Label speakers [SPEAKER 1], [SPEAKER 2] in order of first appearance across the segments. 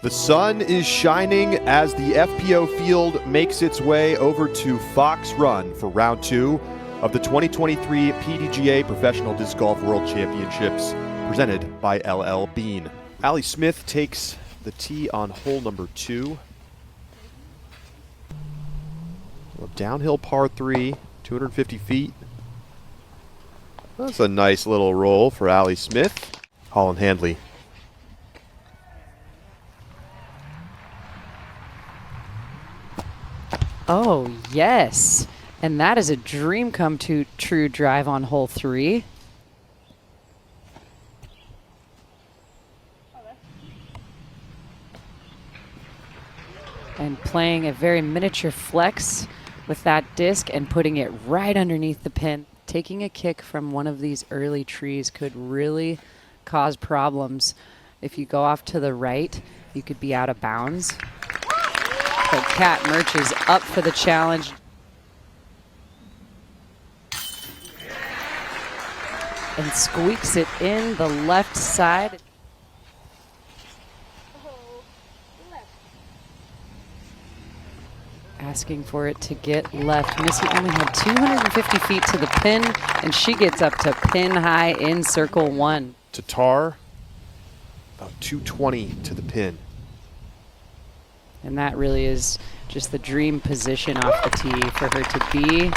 [SPEAKER 1] The sun is shining as the FPO field makes its way over to Fox Run for round 2 of the 2023 PDGA Professional Disc Golf World Championships presented by L.L.Bean. Allie Smith takes the tee on hole number 2. A downhill par 3, 250 feet. That's a nice little roll for Allie Smith. Holland Handley.
[SPEAKER 2] Oh, yes. And that is a dream come true drive on hole 3. And playing a very miniature flex with that disc and putting it right underneath the pin. Taking a kick from one of these early trees could really cause problems. If you go off to the right, you could be out of bounds. But Kat Murch is up for the challenge. And squeaks it in the left side. Asking for it to get left. Missy only had 250 feet to the pin, and she gets up to pin high in circle 1.
[SPEAKER 1] Tatar, about 220 to the pin.
[SPEAKER 2] And that really is just the dream position off the tee for her to be.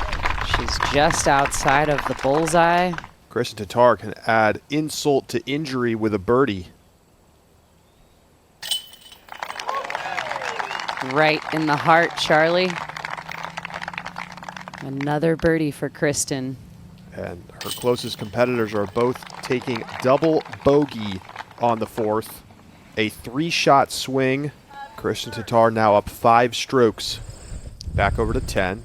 [SPEAKER 2] She's just outside of the bullseye.
[SPEAKER 1] Kristin Tatar can add insult to injury with a birdie.
[SPEAKER 2] Right in the heart, Charlie. Another birdie for Kristin.
[SPEAKER 1] And her closest competitors are both taking double bogey on the 4th. A 3-shot swing. Kristin Tatar now up 5 strokes. Back over to 10.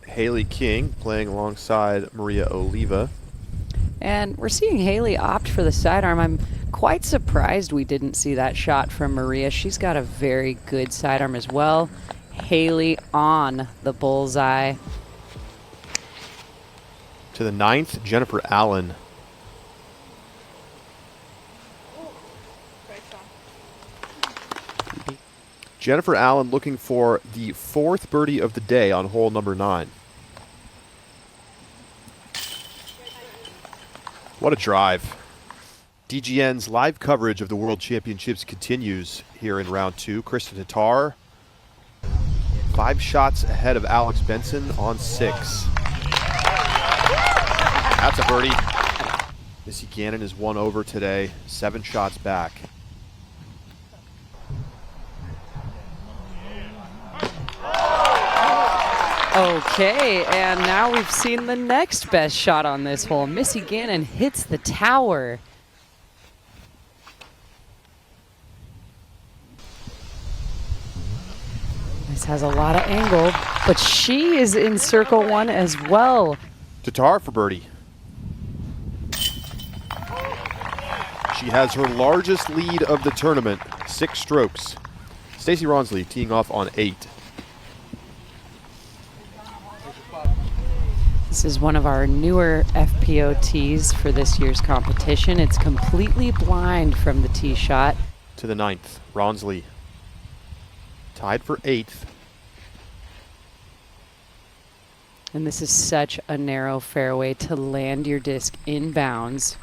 [SPEAKER 1] Haley King playing alongside Maria Oliva.
[SPEAKER 2] And we're seeing Haley opt for the sidearm. I'm quite surprised we didn't see that shot from Maria. She's got a very good sidearm as well. Haley on the bullseye.
[SPEAKER 1] To the 9th, Jennifer Allen. Jennifer Allen looking for the 4th birdie of the day on hole number 9. What a drive. DGN's live coverage of the World Championships continues here in round 2. Kristin Tatar, 5 shots ahead of Alex Benson on 6. That's a birdie. Missy Gannon is 1 over today, 7 shots back.
[SPEAKER 2] Okay, and now we've seen the next best shot on this hole. Missy Gannon hits the tower. This has a lot of angle, but she is in circle 1 as well.
[SPEAKER 1] Tatar for birdie. She has her largest lead of the tournament, 6 strokes. Stacey Ronsley teeing off on 8.
[SPEAKER 2] This is one of our newer FPO tees for this year's competition. It's completely blind from the tee shot.
[SPEAKER 1] To the 9th, Ronsley tied for 8th.
[SPEAKER 2] And this is such a narrow fairway to land your disc in bounds.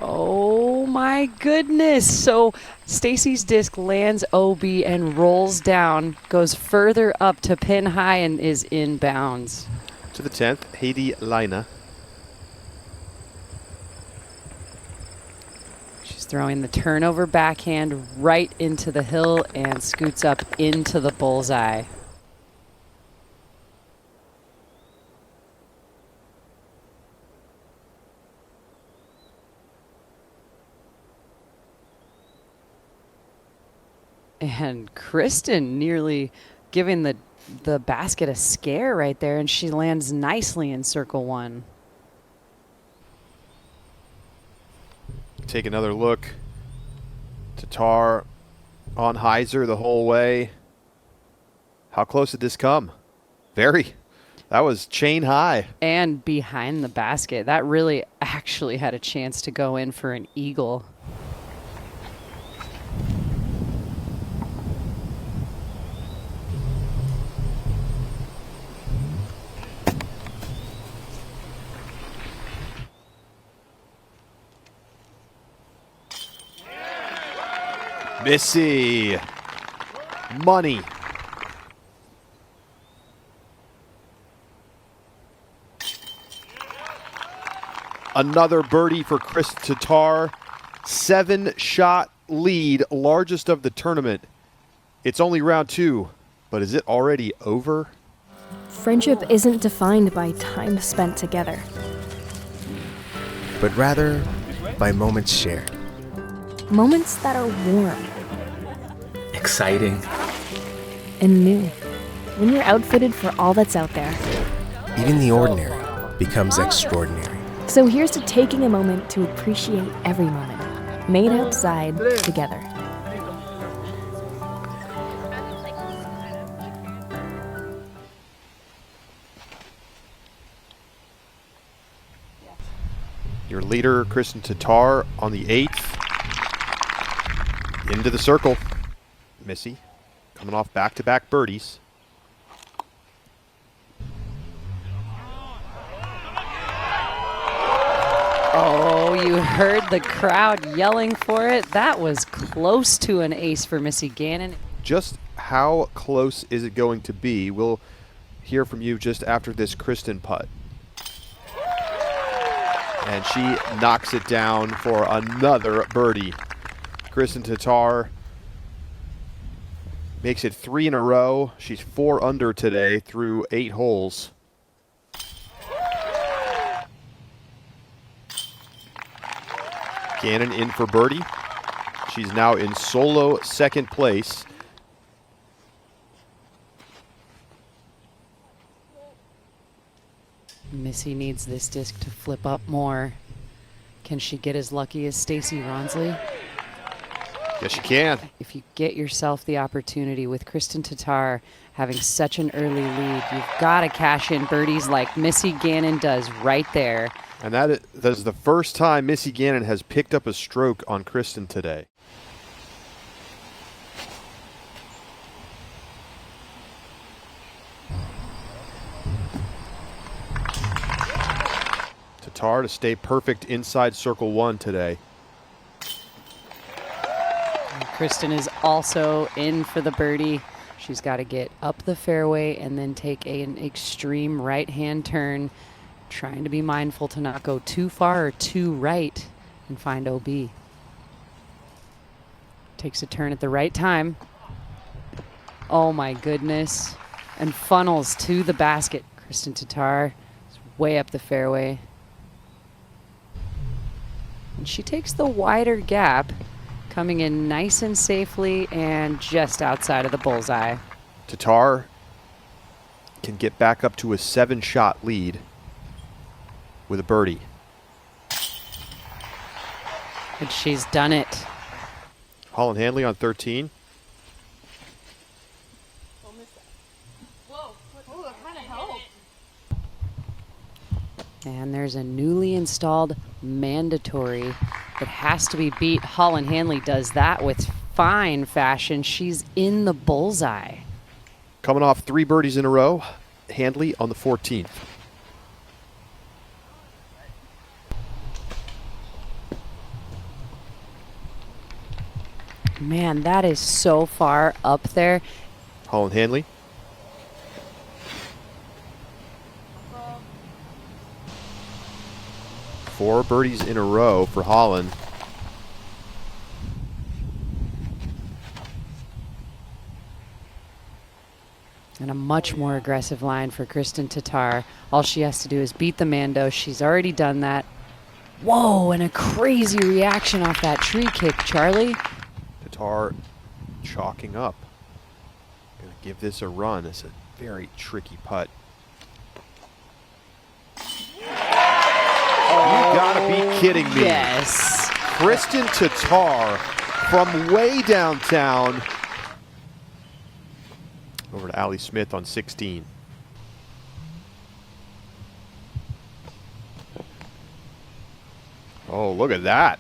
[SPEAKER 2] Oh my goodness. So Stacey's disc lands OB and rolls down, goes further up to pin high and is in bounds.
[SPEAKER 1] To the 10th, Heidi Leina.
[SPEAKER 2] She's throwing the turnover backhand right into the hill and scoots up into the bullseye. And Kristin nearly giving the basket a scare right there, and she lands nicely in circle 1.
[SPEAKER 1] Take another look. Tatar on hyzer the whole way. How close did this come? Very. That was chain high.
[SPEAKER 2] And behind the basket. That really actually had a chance to go in for an eagle.
[SPEAKER 1] Missy. Money. Another birdie for Chris Tatar. 7-shot lead, largest of the tournament. It's only round 2, but is it already over?
[SPEAKER 3] Friendship isn't defined by time spent together,
[SPEAKER 4] but rather by moments shared.
[SPEAKER 3] Moments that are warm,
[SPEAKER 4] exciting,
[SPEAKER 3] and new. When you're outfitted for all that's out there,
[SPEAKER 4] even the ordinary becomes extraordinary.
[SPEAKER 3] So here's to taking a moment to appreciate every moment, made outside together.
[SPEAKER 1] Your leader, Kristen Tatar, on the 8th. Into the circle. Missy coming off back-to-back birdies.
[SPEAKER 2] Oh, you heard the crowd yelling for it. That was close to an ace for Missy Gannon.
[SPEAKER 1] Just how close is it going to be? We'll hear from you just after this Kristen putt. And she knocks it down for another birdie. Kristen Tatar makes it 3 in a row. She's 4 under today through 8 holes. Gannon in for birdie. She's now in solo second place.
[SPEAKER 2] Missy needs this disc to flip up more. Can she get as lucky as Stacy Ronsley?
[SPEAKER 1] Yes, she can.
[SPEAKER 2] If you get yourself the opportunity with Kristen Tatar having such an early lead, you've got to cash in birdies like Missy Gannon does right there.
[SPEAKER 1] And that is the first time Missy Gannon has picked up a stroke on Kristen today. Tatar to stay perfect inside circle 1 today.
[SPEAKER 2] And Kristen is also in for the birdie. She's got to get up the fairway and then take an extreme right-hand turn, trying to be mindful to not go too far or too right and find OB. Takes a turn at the right time. Oh my goodness. And funnels to the basket. Kristen Tatar is way up the fairway. And she takes the wider gap, coming in nice and safely and just outside of the bullseye.
[SPEAKER 1] Tatar can get back up to a 7-shot lead with a birdie.
[SPEAKER 2] And she's done it.
[SPEAKER 1] Holland Hanley on 13.
[SPEAKER 2] And there's a newly installed mandatory that has to be beat. Holland Hanley does that with fine fashion. She's in the bullseye.
[SPEAKER 1] Coming off 3 birdies in a row, Handley on the 14th.
[SPEAKER 2] Man, that is so far up there.
[SPEAKER 1] Holland Hanley. Four birdies in a row for Holland.
[SPEAKER 2] And a much more aggressive line for Kristen Tatar. All she has to do is beat the Mando. She's already done that. Whoa, and a crazy reaction off that tree kick, Charlie.
[SPEAKER 1] Tatar chalking up. Gonna give this a run. It's a very tricky putt. You gotta be kidding me.
[SPEAKER 2] Yes.
[SPEAKER 1] Kristen Tatar from way downtown. Over to Allie Smith on 16. Oh, look at that.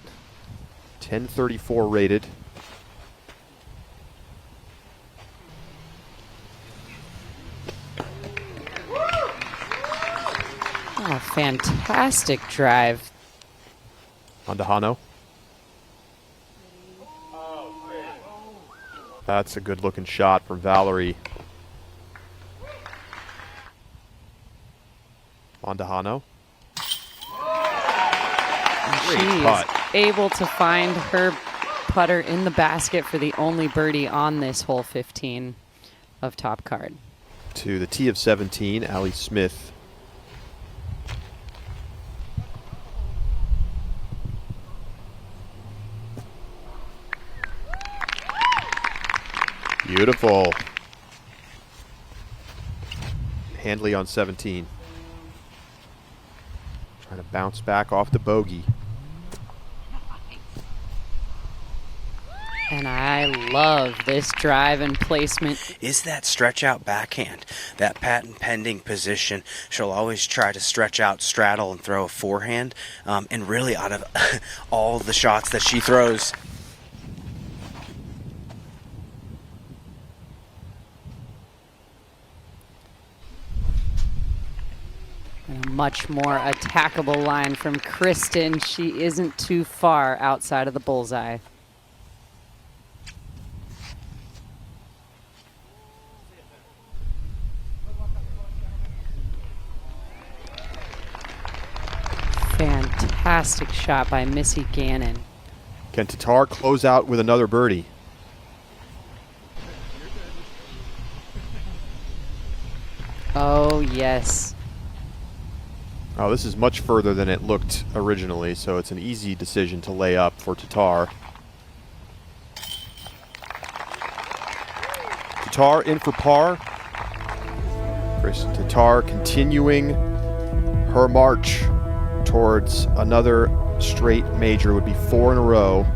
[SPEAKER 1] 1034 rated.
[SPEAKER 2] Oh, fantastic drive.
[SPEAKER 1] On to Hano. That's a good looking shot from Valerie. Mondahano.
[SPEAKER 2] She's able to find her putter in the basket for the only birdie on this hole 15 of Top Card.
[SPEAKER 1] To the tee of 17, Allie Smith. Beautiful. Handley on 17. Trying to bounce back off the bogey.
[SPEAKER 2] And I love this drive and placement.
[SPEAKER 5] Is that stretch out backhand, that patent pending position. She'll always try to stretch out, straddle, and throw a forehand. And really, out of all the shots that she throws,
[SPEAKER 2] and a much more attackable line from Kristen. She isn't too far outside of the bullseye. Fantastic shot by Missy Gannon.
[SPEAKER 1] Can Tatar close out with another birdie?
[SPEAKER 2] Oh, yes.
[SPEAKER 1] Oh, this is much further than it looked originally, so it's an easy decision to lay up for Tatar. Tatar in for par. Kristen Tatar continuing her march towards another straight major. Would be 4 in a row.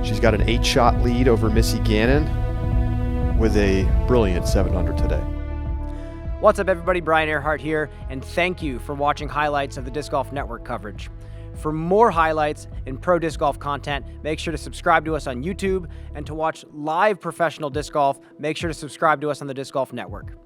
[SPEAKER 1] She's got an 8-shot lead over Missy Gannon with a brilliant 7 under today.
[SPEAKER 6] What's up, everybody? Brian Earhart here, and thank you for watching highlights of the Disc Golf Network coverage. For more highlights and pro disc golf content, make sure to subscribe to us on YouTube, and to watch live professional disc golf, make sure to subscribe to us on the Disc Golf Network.